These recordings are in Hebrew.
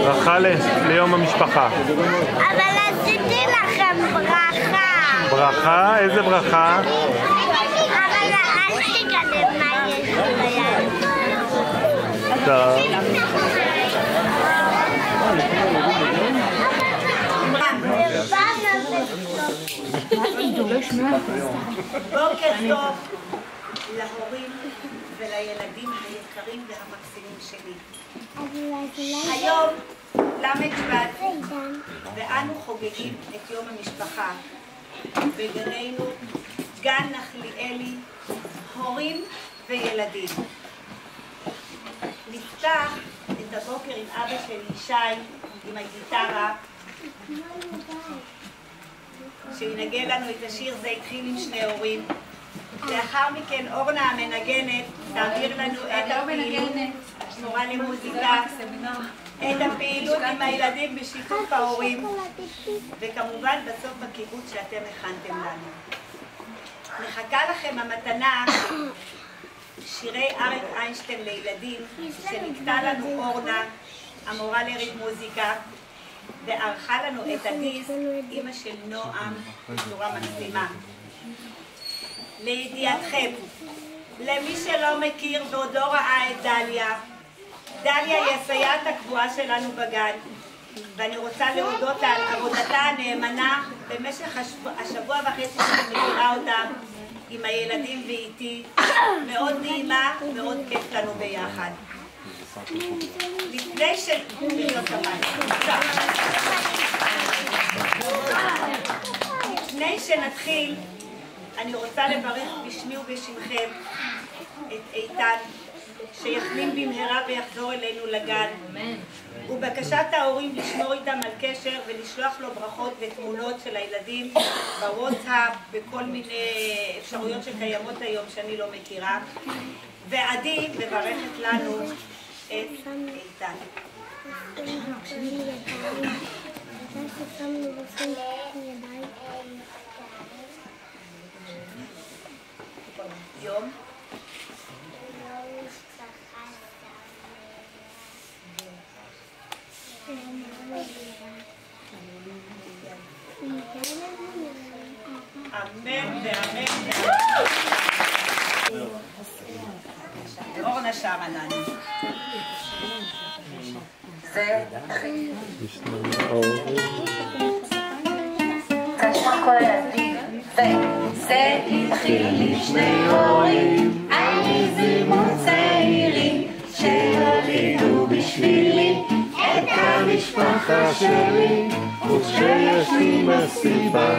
ברכה ליום המשפחה. אבל עשיתי לכם ברכה. ברכה? איזה ברכה? אבל אל תגלה מה יש ביד. טוב. בוקר טוב להורים ולילדים היקרים והמקסימים שלי. היום ל' ואנו חוגגים את יום המשפחה בגננו, גן נחליאלי, הורים וילדים. נפתח את הבוקר עם אבא שלי שי, עם הגיטרה, שינגן לנו את השיר "זה התחיל עם שני הורים". לאחר מכן אורנה המנגנת תעביר לנו את הפעילות, מורה למוזיקה, את הפעילות עם הילדים בשיתוף ההורים, וכמובן בסוף הקיבוץ שאתם הכנתם לנו. מחכה לכם המתנה, שירי אריק איינשטיין לילדים, שנקטה לנו אורנה, המורה לריב מוזיקה, וערכה לנו את הדיסק, אמא של נועם, בצורה מקסימה. לידיעתכם, למי שלא מכיר ועוד לא ראה את דליה, דליה היא הסייעת הקבועה שלנו בגן, ואני רוצה להודות לה על עבודתה הנאמנה במשך השבוע וחצי שאני מכירה אותה עם הילדים ואיתי. מאוד נעימה, מאוד כיף לנו ביחד. לפני שנתחיל, אני רוצה לברך בשמי ובשמכם את איתן, שיחלים במהרה ויחזור אלינו לגן, ובקשת ההורים לשמור איתם על קשר ולשלוח לו ברכות ותמונות של הילדים בוואטסאפ, בכל מיני אפשרויות שקיימות היום שאני לא מכירה. ועדי מברכת לנו את איתן. יום אמן ואמן. אורנה שרה לנו. זה קשור כל הילדים. וזה התחיל עם שני הורים על זימון צעירים שהולידו בשבילי את המשפחה שלי, וכשיש לי מסיבה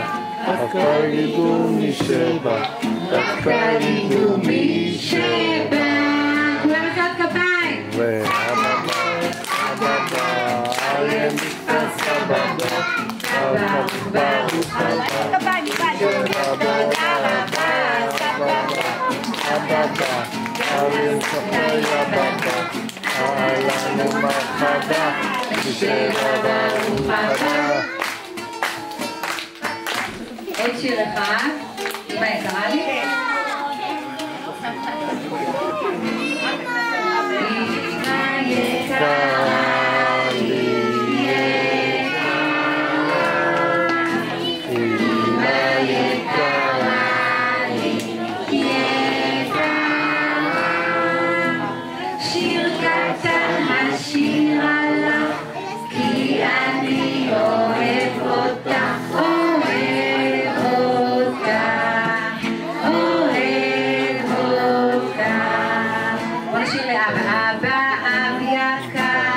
אף כך ידעו מי שבא, אף כך ידעו מי שבא. כולם אחד כפיים. אריה מתפס סבבה, ברוך הבא, תודה רבה, סבבה, אריה סבבה, אהלן ומרחבה, שבא ברוך הבא. עוד שיר אחד, אמא יקרה לי? אמא יקרה לי, אמא יקרה לי, שיר קטן השיר עליו, כי אני אוהב אותך. אבא, אב יקר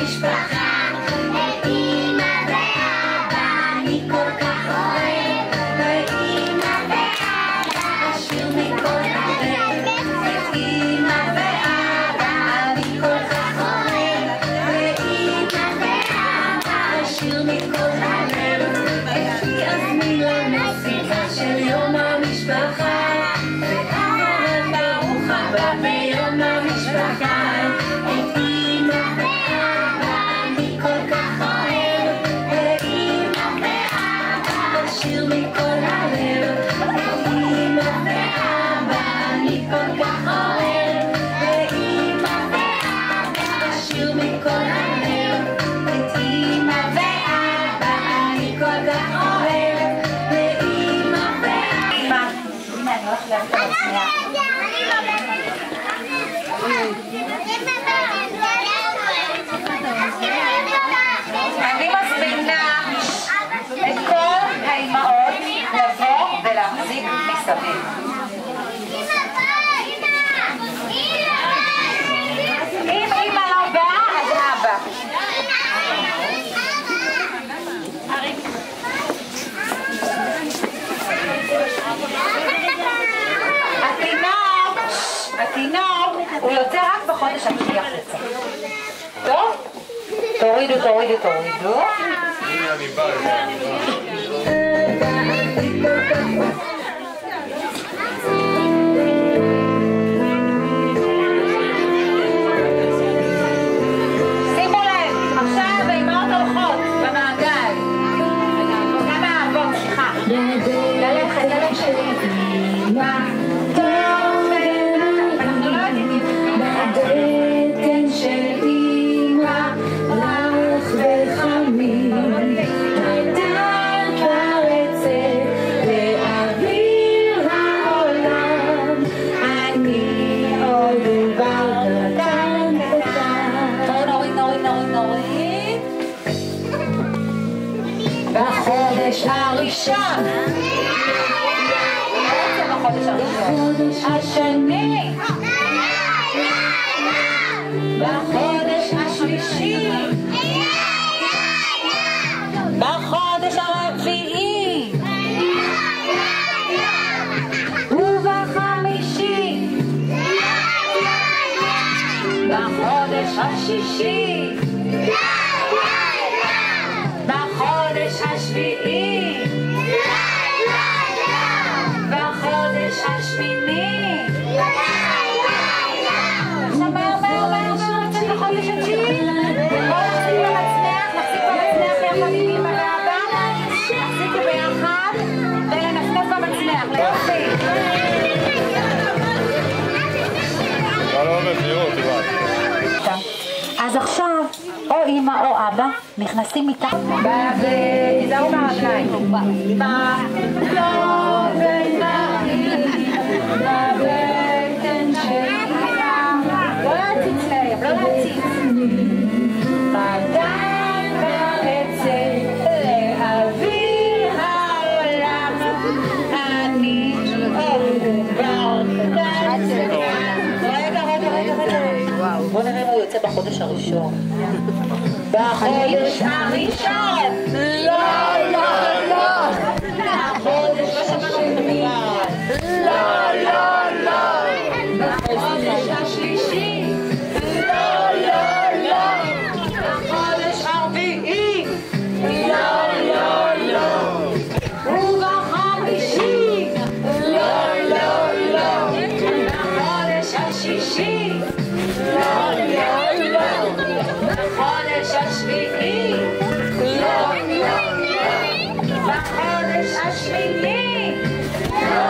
המשפחה, את אמא ואבא אני כל כך אוהב, ואמא ואבא השיר מכל הלב, את אמא ואבא אני כל כך אוהב, ואמא ואבא השיר מכל הלב, וכי אזמין למסיבה של יום המשפחה, ואמר ברוך הבא ביום המשפחה, את אמא ואבא אני כל כך אוהב, ואמא ואבא השיר מכל הלב, את אמא ואבא אני כל כך אוהב, ואמא ואבא השיר מכל הלב, את אמא ואבא אני כל כך אוהב, ואמא ואבא. הנה אני הולכת להביא את השנייה. אני מזמינה את כל האימהות לבוא ולהחזיק מסביב. אם אמא לא באה, אז אבא. התינוק הוא יוצא רק בחודש השביעי החוצה. טוב? תורידו. שימו לב, עכשיו האימהות הולכות במעגל. כמה אהבות, סליחה. ללכת שלי. בבטן של אמא רך וחמים, הדם פרצת לאוויר העולם, אני עוד עובר קטן. נוריד. בחודש הראשון, בחודש השני, בחודש השלישי, בחודש הרביעי, ובחמישי, בחודש השישי, בחודש השביעי, בחודש השמיני. בחודש התשיעי, בואו נחזיק במצנח יחד עם אמא ואבא, נחזיקו ביחד ולנפנף במצנח, ליופי. אז עכשיו או אמא או אבא נכנסים מתחת תיזהרו מהרגליים בבטן של לא להציץ להם, לא להציץ. בדם פרצת לאוויר העולם, אני עובר קטן. רגע. בוא נראה אם הוא יוצא בחודש הראשון. בחודש הראשון! לא! בחודש השני! לא! בחודש השלישי! לא! בחודש הרביעי! לא! ובחמישי! לא! בחודש השישי! לא! בחודש השביעי! לא! בחודש השמיני! לא!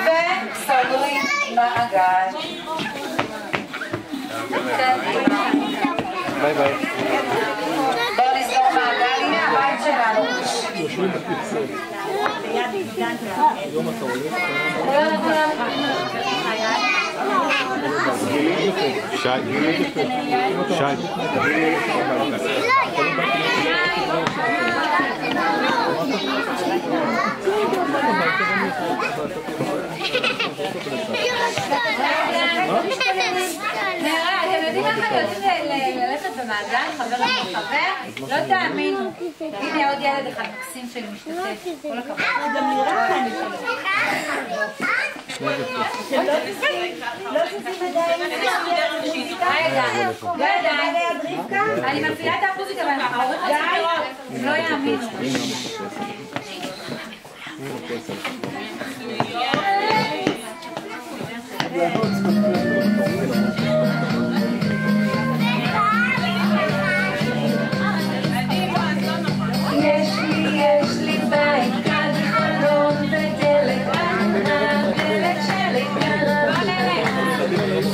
וסוגרים מעגל. ביי. בואו נסגור מעגל, הנה הבית שלנו. כולם. אתם יודעים איך הם יודעים ללכת במעגל, חבר עם חבר? לא תאמינו. הנה עוד ילד אחד מקסים שלי משתתף. כל הכבוד. גם נראה כאן. לא תזים ידיים. אני מפעילה את האחוזיקה והעורך הזה לא יאמינו. יש לי בית כאן חלון ודלת הדלת שלי קרה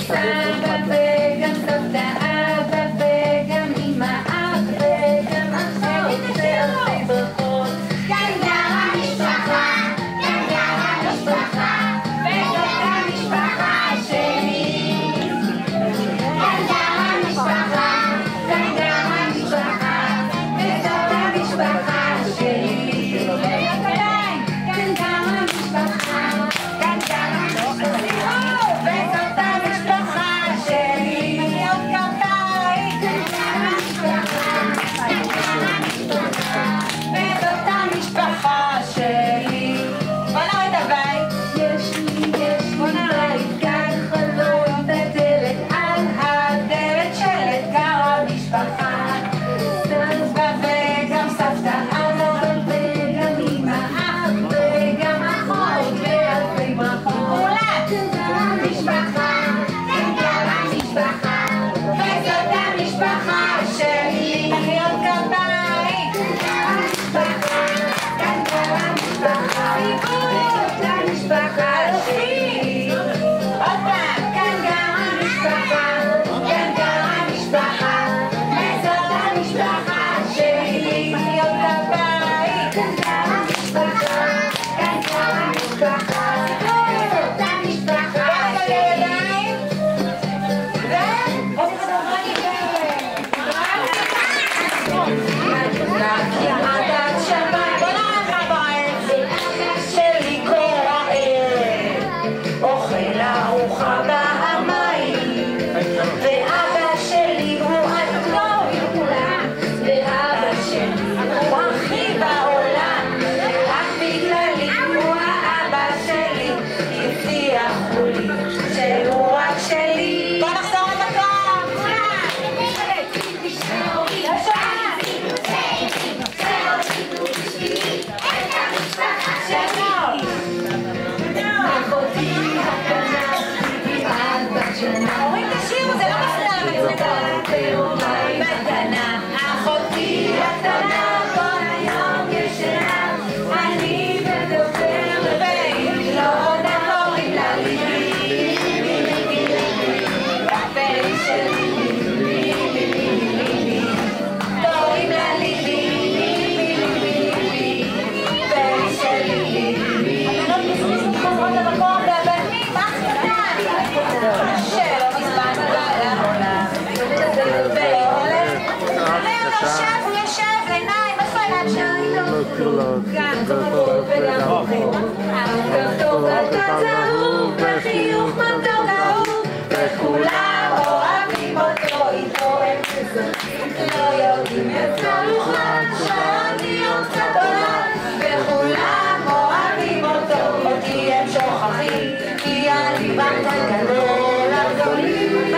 סבא וגם סבתא אבא וגם אמא אח וגם אחות והרבה ברכות כאן גרה משפחה וזאת המשפחה שלי כאן גרה משפחה וזאת המשפחה שלי כאן גרה משפחה וזאת המשפחה שלי עוד כפיים וזאת המשפחה שלי בוא נראה את הבית בוא נראה כאן חלון בדלת על הדלת שלט גרה משפחה סבא וגם סבתא אבא וגם אמא אח וגם אחות ואלפי ברכות כאן גרה משפחה וזאת המשפחה שלי עוד כפיים כאן גרה משפחה וזאת המשפחה שלי עוד פעם כאן גרה משפחה וזאת המשפחה שלי עוד כפיים כאן גרה משפחה וזאת המשפחה שלי ועוד חדרני יעדת שבת בוא נראה לך בעץ שלי כל הערב אוכל ארוחה במים ואבא שלי הוא הטוב מכולם ואבא שלי הוא הכי בעולם רק בגללי הוא האבא שלי הבטיחו לי שהוא רק שלי בוא נחזור למקום הורים תשירו, זה לא מפריע למצלמה בקטנה, אחותי הקטנה כל היום ישנה אני מדברת והיא לא עונה קוראים לה ליבי והיא שלי קוראים לה ליבי והיא שלי הבנות חוזרות למקום והבנים מה קטן? שלא מזמן לעולם הוא יושב לעיניים איפה עיניו שלנו גם טוב וגם אוכל טוב ואתה צהוב וחיוך מתוק אהוב וכולם אוהבים אותו איתו הם כזאת לא יודעים איפה לוחד שאני עוד קצת עולה וכולם אוהבים אותו אותי הם שוכחים כי אני בקטן גדול הגדולים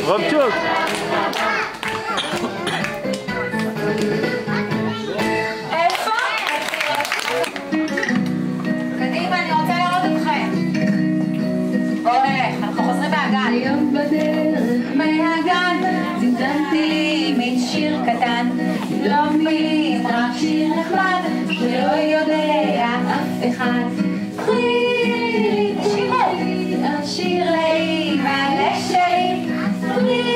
רבצ'וק איפה? קדימה, אני רוצה לראות אתכם בואו נלך, אנחנו חוזרים מהגן יום בדרך מהגן זמזמתי לי מין שיר קטן לא מילים, רק שיר נחמד שלא יודע אף אחד קחי לי, תשירי השיר לאמא לשלי קחי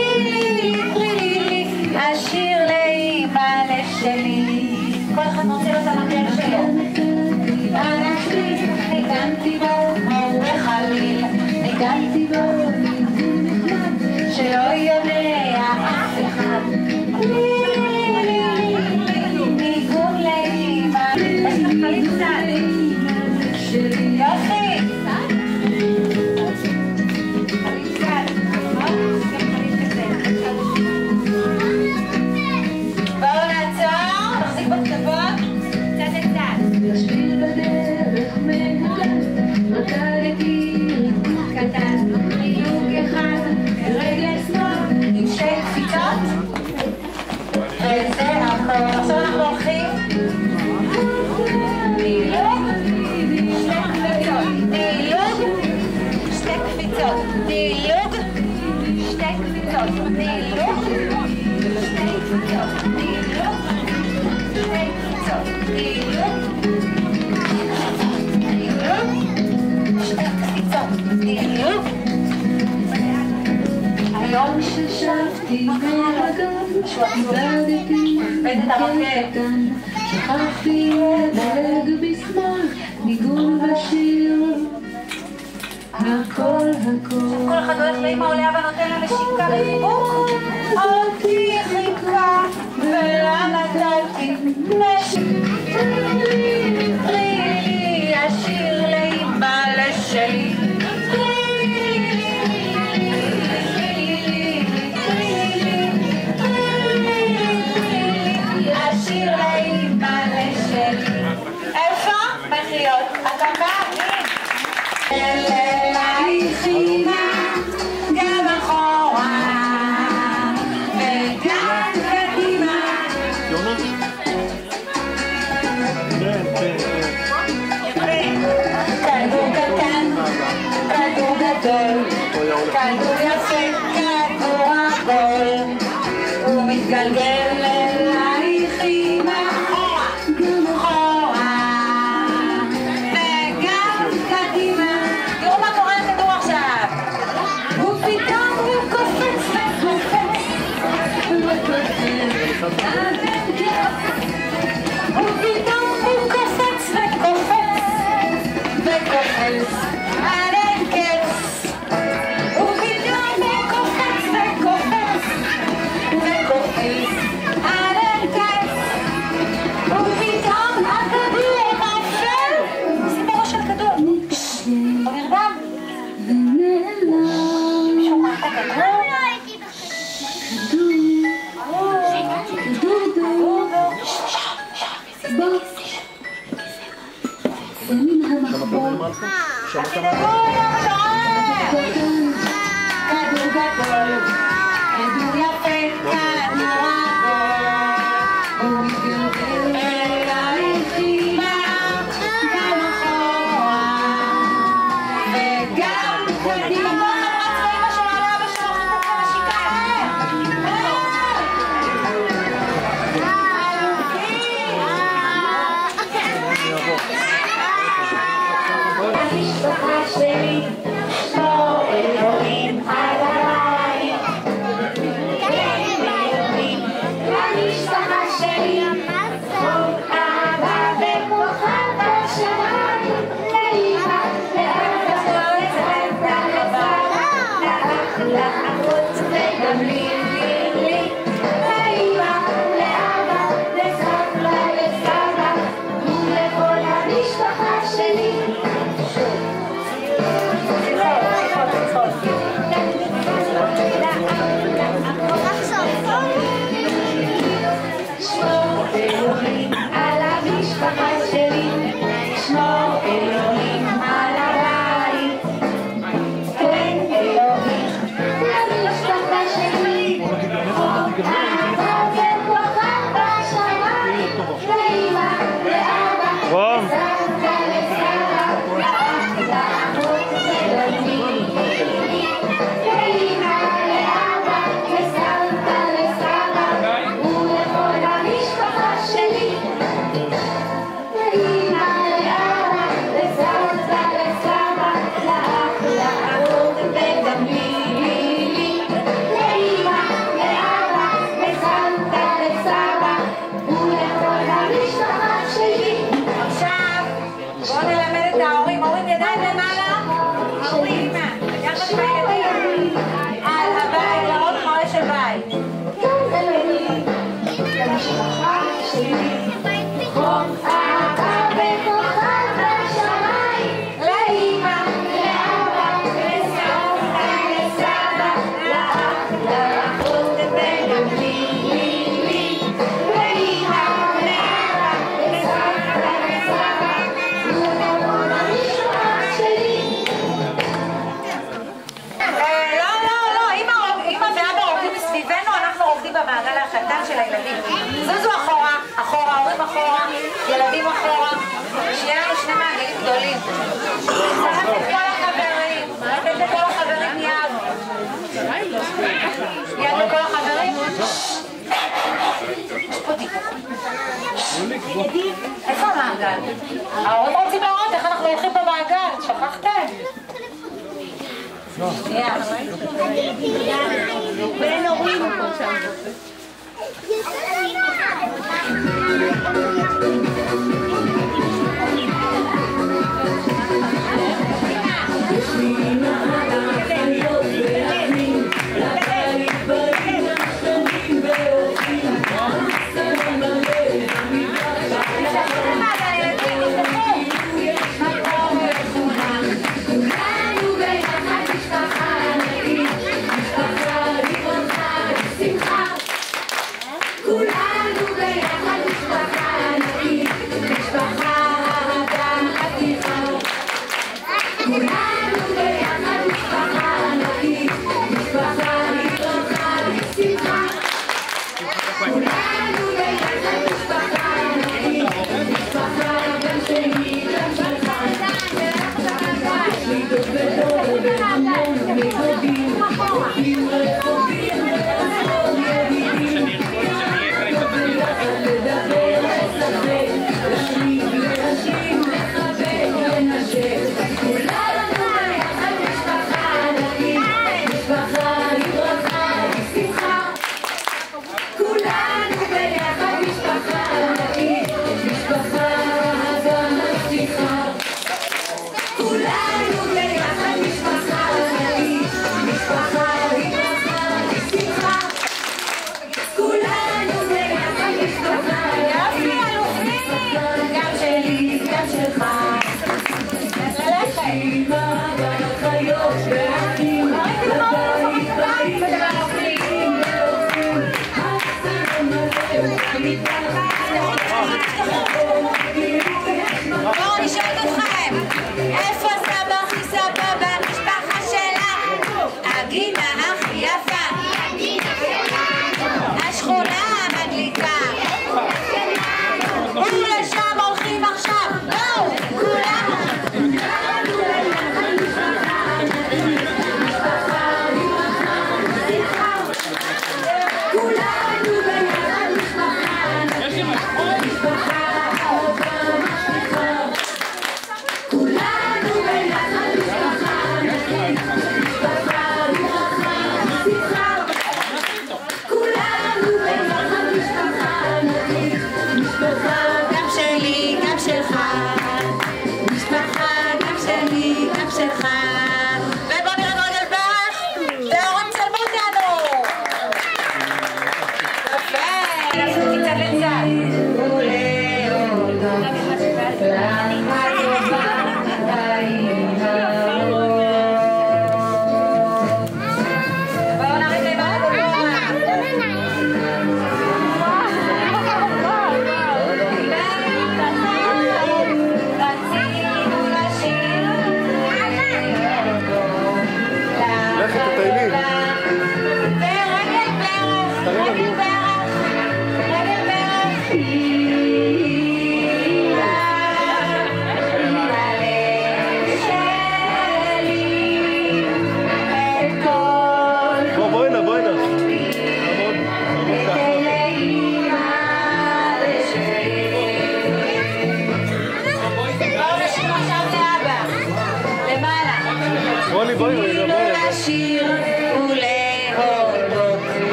היום ששבתי מהגן, איבדתי קטן, שכחתי לדלג בשמאל, ניגון בשיר, הכל. כל אחד הולך לאמא עולה אבל נותן לה לשיקה וחיבוק. אותי חיכה ולה נתתי נשיקה. לי השיר לאמא לשלי. השיר לאמא לשלי. איפה? בחיות. אתה בא? אלייך אימא, גם אחורה וגם קדימה. כדור קטן, כדור גדול, כדור יפה, כדור עגול, הוא מתגלגל אלייך אימא, גם אחורה וגם קדימה. תראו מה קורה לכדור עכשיו. ופתאום הוא קופץ וקופץ ופתאום הוא קופץ וקופץ עד אין קץ. ופתאום הוא קופץ וקופץ עד אין קץ. ופתאום הכדור נופל. שים בראש של כדור. הוא נרדם. שומע את הכדור? כדור גדול, כדור יפה, כדור עגול, הוא מתגלגל אלייך אימא, גם אחורה וגם קדימה. כל אחד רץ לאמא שלו עליה בשלו חיבוק ונשיקה. המשפחה שלי שמור אלוהים על הבית. המשפחה שלי כמו אבא וכוכב בשמיים. לאמא, לאבא, לסבתא, לאח, לאחות וגם לי. לאמא, לאבא, לסבתא, לסבא ולכל המשפחה שלי. שמור אלוהים על המשפחה שלי, שמור אלוהים על הבית. תן אלוהים למשפחה שלי, אהבה וכוכב בשמיים. לאמא, לאבא, לסבתא, לסבא, לאח, לאחות וגם לי. לאמא, לאבא, לסבתא, לסבא ולכל המשפחה שלי. לאמא, לאבא, לסבתא, לסבא, לאח, לאחות וגם לי. לאמא, לאבא, לסבתא, לסבא ולכל המשפחה שלי. עכשיו בואו נלמד את ההורים. הורים ידיים למעלה. ההורים יחד עם הילדים על הבית, לראות חורש של בית. למשפחה שלי כמו אבא וכוכב בשמיים. לאמא, לאבא, לסבתא, לסבא, לאח, לאחות וגם לי. לאמא, לאבא, לסבתא, לסבא ולכל המשפחה שלי. לא, אמא ואבא רוקדים מסביבנו, אנחנו רוקדים במעגל הקטן של הילדים. זוזו אחורה, הורים אחורה, ילדים אחורה, שיהיה לנו שני מעגלים גדולים. נצטרף את כל החברים, לתת לכל החברים יד. יד לכל החברים. יש פה דיבור. איפה המעגל? ההורים רוצים להראות איך אנחנו הולכים במעגל, שכחתם? שנייה. בין הורים. Yes,